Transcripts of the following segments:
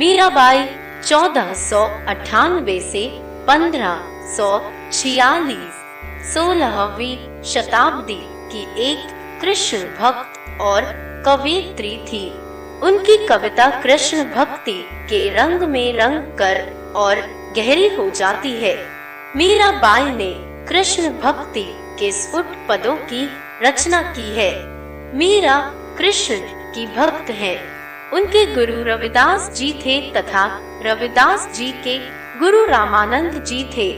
मीराबाई 1498 से 1546 16वीं शताब्दी की एक कृष्ण भक्त और कवयित्री थी। उनकी कविता कृष्ण भक्ति के रंग में रंग कर और गहरी हो जाती है। मीराबाई ने कृष्ण भक्ति के स्फुट पदों की रचना की है। मीरा कृष्ण की भक्त हैं। उनके गुरु रविदास जी थे तथा रविदास जी के गुरु रामानंद जी थे।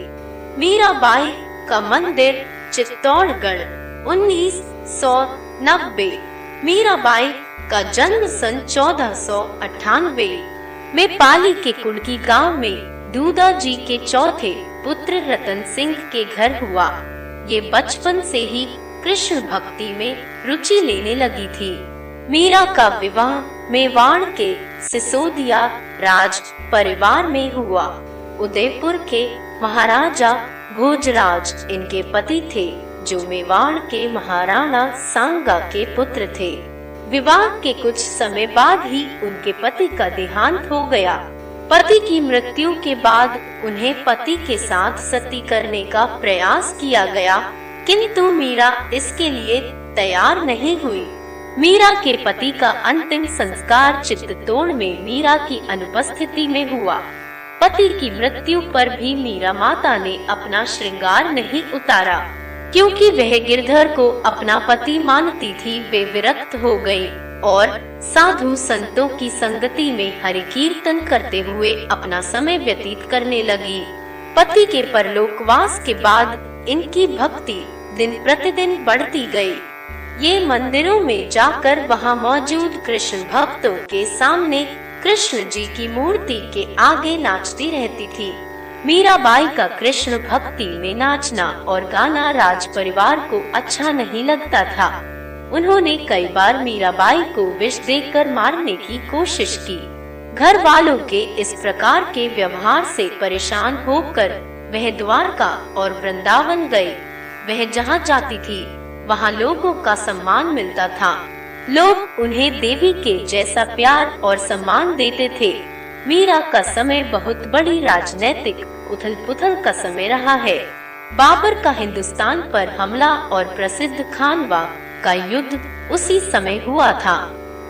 मीराबाई का मंदिर चित्तौड़गढ़ 1990। मीराबाई का जन्म सन 1498 में पाली के कुड़की गांव में दूधा जी के चौथे पुत्र रतन सिंह के घर हुआ। ये बचपन से ही कृष्ण भक्ति में रुचि लेने लगी थी। मीरा का विवाह मेवाड़ के सिसोदिया राज परिवार में हुआ। उदयपुर के महाराजा भोजराज इनके पति थे, जो मेवाड़ के महाराणा सांगा के पुत्र थे। विवाह के कुछ समय बाद ही उनके पति का देहांत हो गया। पति की मृत्यु के बाद उन्हें पति के साथ सती करने का प्रयास किया गया, किंतु मीरा इसके लिए तैयार नहीं हुई। मीरा के पति का अंतिम संस्कार चित्तौड़ में मीरा की अनुपस्थिति में हुआ। पति की मृत्यु पर भी मीरा माता ने अपना श्रृंगार नहीं उतारा, क्योंकि वह गिरधर को अपना पति मानती थी। वे विरक्त हो गई और साधु संतों की संगति में हरि कीर्तन करते हुए अपना समय व्यतीत करने लगी। पति के परलोकवास के बाद इनकी भक्ति दिन प्रतिदिन बढ़ती गई। ये मंदिरों में जाकर वहां मौजूद कृष्ण भक्तों के सामने कृष्ण जी की मूर्ति के आगे नाचती रहती थी। मीराबाई का कृष्ण भक्ति में नाचना और गाना राज परिवार को अच्छा नहीं लगता था। उन्होंने कई बार मीराबाई को विष देकर मारने की कोशिश की। घर वालों के इस प्रकार के व्यवहार से परेशान होकर वह द्वारका और वृंदावन गई। वह जहाँ जाती थी वहाँ लोगों का सम्मान मिलता था। लोग उन्हें देवी के जैसा प्यार और सम्मान देते थे। मीरा का समय बहुत बड़ी राजनैतिक उथल पुथल का समय रहा है। बाबर का हिंदुस्तान पर हमला और प्रसिद्ध खानवा का युद्ध उसी समय हुआ था।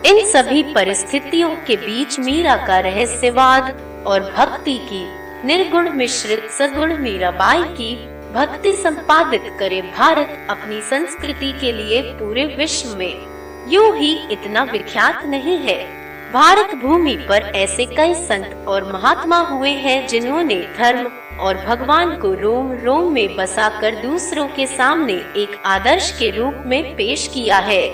इन सभी परिस्थितियों के बीच मीरा का रहस्यवाद और भक्ति की निर्गुण मिश्रित सगुण मीराबाई की भक्ति संपादित करे भारत अपनी संस्कृति के लिए पूरे विश्व में यूं ही इतना विख्यात नहीं है। भारत भूमि पर ऐसे कई संत और महात्मा हुए हैं जिन्होंने धर्म और भगवान को रोम रोम में बसाकर दूसरों के सामने एक आदर्श के रूप में पेश किया है।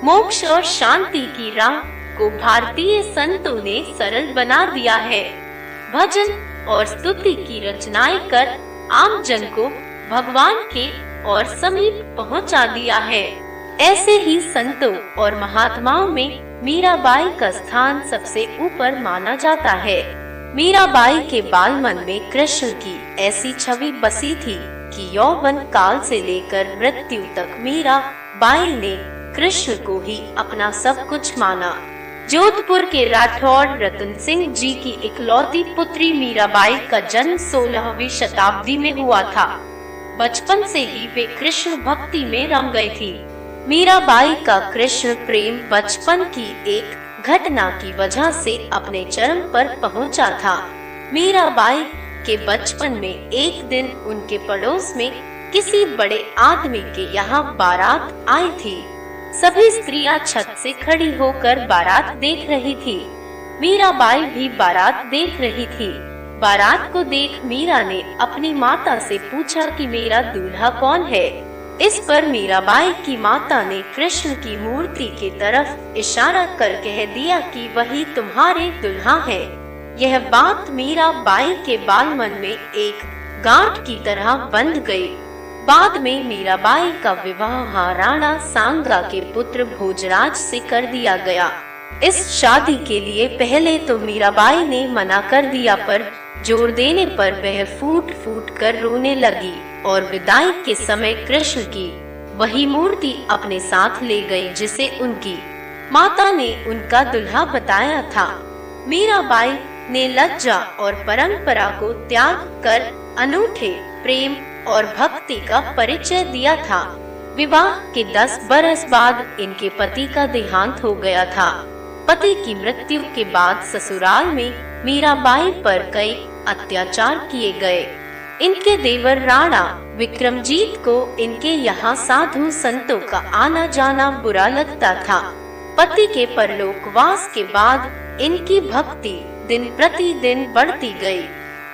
मोक्ष और शांति की राह को भारतीय संतों ने सरल बना दिया है। भजन और स्तुति की रचनाएं कर आम जन को भगवान के और समीप पहुंचा दिया है। ऐसे ही संतों और महात्माओं में मीराबाई का स्थान सबसे ऊपर माना जाता है। मीराबाई के बाल मन में कृष्ण की ऐसी छवि बसी थी कि यौवन काल से लेकर मृत्यु तक मीराबाई ने कृष्ण को ही अपना सब कुछ माना। जोधपुर के राठौड़ रतन सिंह जी की इकलौती पुत्री मीराबाई का जन्म 16वीं शताब्दी में हुआ था। बचपन से ही वे कृष्ण भक्ति में रम गई थी। मीराबाई का कृष्ण प्रेम बचपन की एक घटना की वजह से अपने चरम पर पहुंचा था। मीराबाई के बचपन में एक दिन उनके पड़ोस में किसी बड़े आदमी के यहाँ बारात आई थी। सभी स्त्रियां छत से खड़ी होकर बारात देख रही थी। मीराबाई भी बारात देख रही थी। बारात को देख मीरा ने अपनी माता से पूछा कि मेरा दूल्हा कौन है। इस पर मीराबाई की माता ने कृष्ण की मूर्ति की तरफ इशारा कर कह दिया कि वही तुम्हारे दूल्हा है। यह बात मीराबाई के बाल मन में एक गांठ की तरह बंध गई। बाद में मीराबाई का विवाह महाराणा सांगा के पुत्र भोजराज से कर दिया गया। इस शादी के लिए पहले तो मीराबाई ने मना कर दिया, पर जोर देने पर वह फूट फूट कर रोने लगी और विदाई के समय कृष्ण की वही मूर्ति अपने साथ ले गई जिसे उनकी माता ने उनका दूल्हा बताया था। मीराबाई ने लज्जा और परंपरा को त्याग कर अनूठे प्रेम और भक्ति का परिचय दिया था। विवाह के 10 बरस बाद इनके पति का देहांत हो गया था। पति की मृत्यु के बाद ससुराल में मीराबाई पर कई अत्याचार किए गए। इनके देवर राणा विक्रमजीत को इनके यहाँ साधु संतों का आना जाना बुरा लगता था। पति के परलोकवास के बाद इनकी भक्ति दिन प्रतिदिन बढ़ती गई।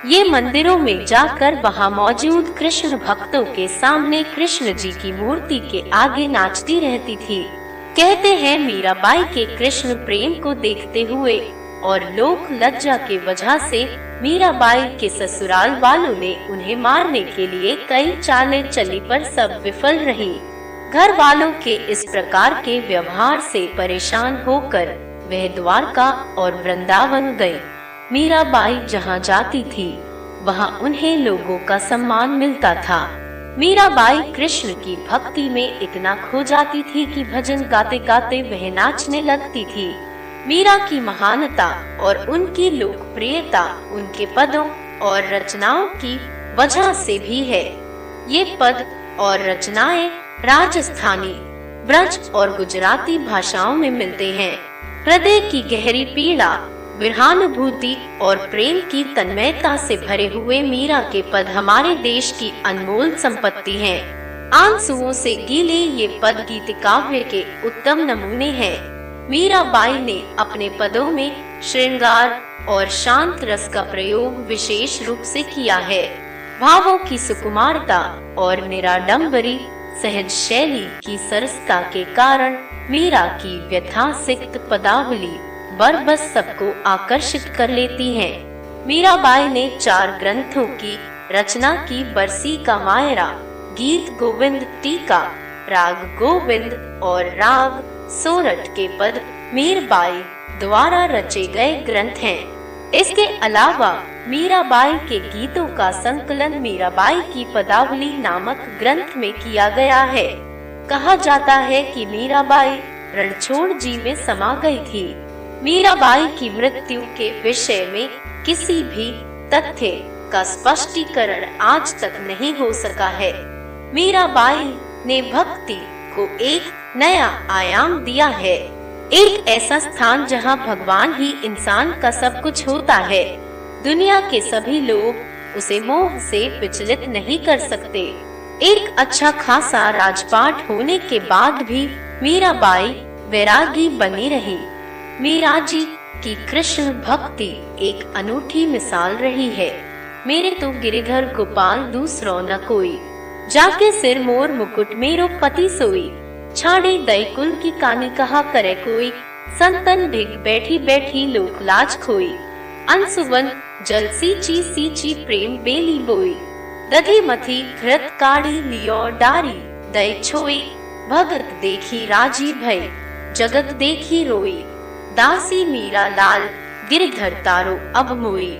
ये मंदिरों में जाकर वहाँ मौजूद कृष्ण भक्तों के सामने कृष्ण जी की मूर्ति के आगे नाचती रहती थी। कहते हैं मीराबाई के कृष्ण प्रेम को देखते हुए और लोक लज्जा के वजह से मीराबाई के ससुराल वालों ने उन्हें मारने के लिए कई चालें चली पर सब विफल रही। घर वालों के इस प्रकार के व्यवहार से परेशान होकर वह द्वारका और वृंदावन गई। मीराबाई जहाँ जाती थी वहाँ उन्हें लोगों का सम्मान मिलता था। मीराबाई कृष्ण की भक्ति में इतना खो जाती थी कि भजन गाते गाते वह नाचने लगती थी। मीरा की महानता और उनकी लोकप्रियता उनके पदों और रचनाओं की वजह से भी है। ये पद और रचनाएं राजस्थानी, ब्रज और गुजराती भाषाओं में मिलते हैं। हृदय की गहरी पीड़ा, विरहानुभूति और प्रेम की तन्मयता से भरे हुए मीरा के पद हमारे देश की अनमोल संपत्ति हैं। आंसुओं से गीले ये पद गीत काव्य के उत्तम नमूने हैं। मीराबाई ने अपने पदों में श्रृंगार और शांत रस का प्रयोग विशेष रूप से किया है। भावों की सुकुमारता और निराडंबरी सहज शैली की सरसता के कारण मीरा की व्यथासिक्त पदावली बरबस सबको आकर्षित कर लेती है। मीराबाई ने 4 ग्रंथों की रचना की। बरसी का मायरा, गीत गोविंद, टीका, राग गोविंद और राग सोरठ के पद मीराबाई द्वारा रचे गए ग्रंथ हैं। इसके अलावा मीराबाई के गीतों का संकलन मीराबाई की पदावली नामक ग्रंथ में किया गया है। कहा जाता है कि मीराबाई रणछोड़ जी में समा गई थी। मीराबाई की मृत्यु के विषय में किसी भी तथ्य का स्पष्टीकरण आज तक नहीं हो सका है। मीराबाई ने भक्ति को एक नया आयाम दिया है, एक ऐसा स्थान जहां भगवान ही इंसान का सब कुछ होता है। दुनिया के सभी लोग उसे मोह से विचलित नहीं कर सकते। एक अच्छा खासा राजपाट होने के बाद भी मीराबाई वैरागी बनी रही। मीरा जी की कृष्ण भक्ति एक अनूठी मिसाल रही है। मेरे तो गिरिधर गोपाल दूसरो न कोई, जाके सिर मोर मुकुट मेरो पति सोई। छाड़े दई कुल की कानी कहा करे कोई, संतन भिग बैठी बैठी लोक लाज खोई। अंसुवन जल सींची सींची प्रेम बेली बोई। दधी मथी घृत काढ़ी लियो डारी, दई छोई। भगत देखी राजी भई, जगत देखी रोई। दासी मीरा लाल गिरधर तारो अब मोई।